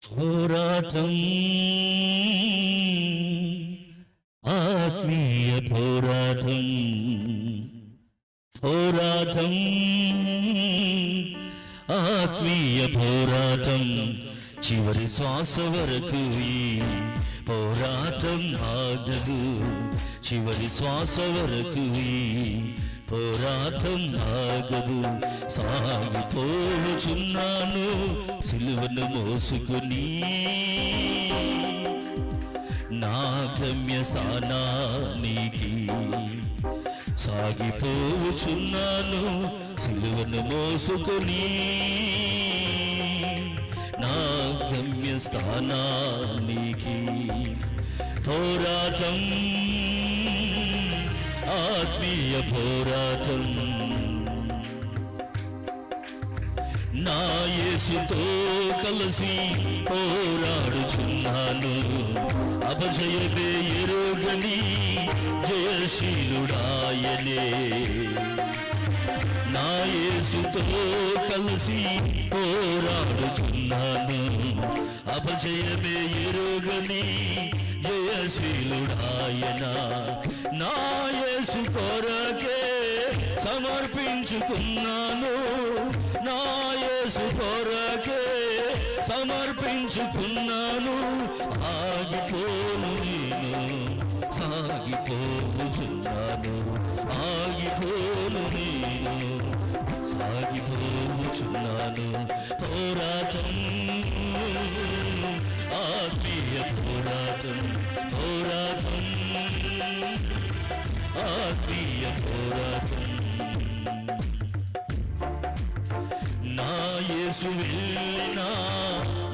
పోరాటం ఆత్మీయ పోరాటం, పోరాటం ఆత్మీయ పోరాటం, చివరి శ్వాస వరకు ఈ పోరాటం ఆగదు, చివరి శ్వాస వరకు ఈ పోరాటం ఆగదు. సాగిపోచున్నాను సిలువను మోసుకుని, నా గమ్య స్థానానికి సాగిపోచున్నాను సిలువను మోసుకుని, నా గమ్య స్థానానికి. పోరాటం ఆత్మీయ పోరాటం, నా యేసుతో కలిసి పోరాడుచున్నాను, అపజయమే ఎరుగని జయశీలుడాయనే. నా యేసుతో కలిసి పోరాడుచున్నాను, అపజయమే ఎరుగని జయశీలుడాయన. నా యేసు కొరకే సమర్పించుకున్నాను, నా యేసు కొరకే సమర్పించుకున్నాను. ఆగిపోను నేను సాగిపోచున్నాను, ఆగిపోను నేను సాగిపోచున్నాను. పోరాటం ఆత్మీయ పోరాటం, పోరాటం ఆత్మీయ పోరాటం. నా యేసు వెళ్ళిన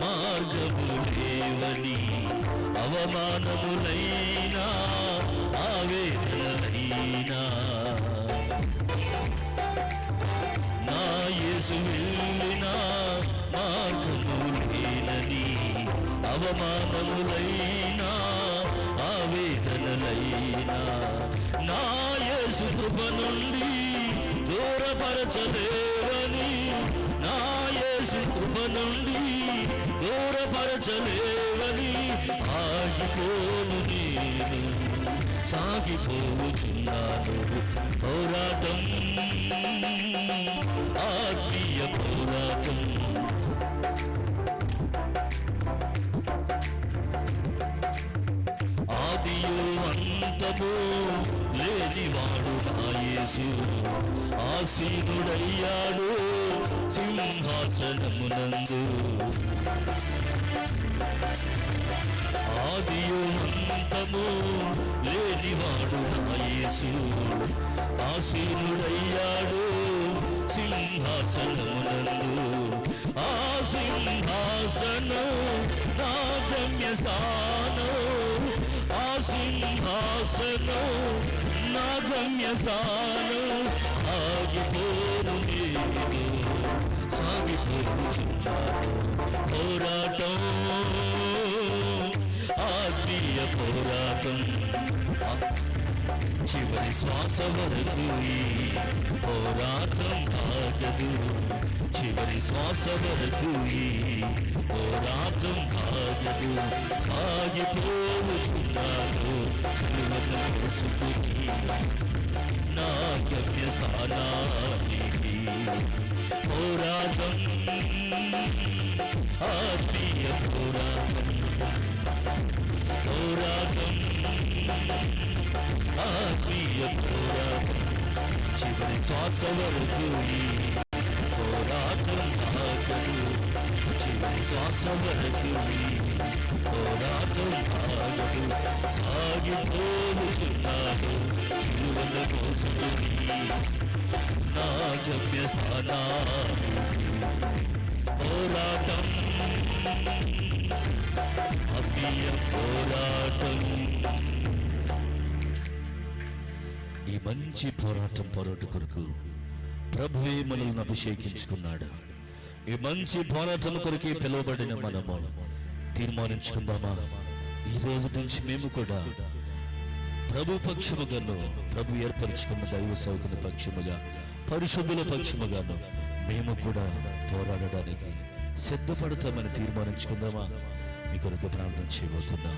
మార్గము లేవని, అవమానములైనా ఆవేదనలైనా, నా యేసు వెళ్ళిన మార్గము లేనని, అవమానములైనా ఆవేదనలైనా, నా యేసు కృప నుండి దూరపరచలేవని, నా యేసు కృప నుండి దూరపరచలేవని, ఆగిపోను నేను సాగిపోచున్నాను. పోరాటం ఆత్మీయ పోరాటం, ఆదియు అంతము లేనివాడు నా యేసు, ఆసీనుడయ్యాడు సింహాసనమునందు. ఆదియు అంతము లేనివాడు నా యేసు, ఆసీనుడయ్యాడు సింహాసనమునందు. ఆ సింహాసనం నా గమ్య స్థానం, ఆ సింహాసనం నా గమ్య స్థానం. ఆగిపోను నేను సాగిపోచున్నాను. పోరాటం ఆత్మీయ పోరాటం, చివరి శ్వాస వరకు ఈ పోరాటం ఆగదు, చివరి శ్వాస వరకు ఈ పోరాటం ఆగదు. సాగిపోచున్నాను సిలువను మోసుకుని, నా గమ్య స్థానానికి. పోరాటం ఆత్మీయ పోరాటం, పోరాటం ఆత్మీయ పోరాటం, చివరి శ్వాస వరకు ఈ పోరాటం ఆగదు, చివరి శ్వాస వరకు ఈ పోరాటం ఆగదు. సాగిపోచున్నాను సిలువను మోసుకుని, నా గమ్య స్థానానికి. పోరాటం ఆత్మీయ పోరాటం. ఈ మంచి పోరాటం కొరకు ప్రభువే మనల్ని అభిషేకించుకున్నాడు. ఈ మంచి పోరాటం కొరకే పిలువబడిన మనము తీర్మానించుకుందామా? ఈ రోజు నుంచి మేము కూడా ప్రభు పక్షముగాను, ప్రభు ఏర్పరచుకున్న దైవ సేవకుని పక్షముగా, పరిశుద్ధుల పక్షముగాను మేము కూడా పోరాడడానికి సిద్ధపడతామని తీర్మానించుకుందామా? మీ కొరకు ప్రార్థన చేయబోతున్నాం.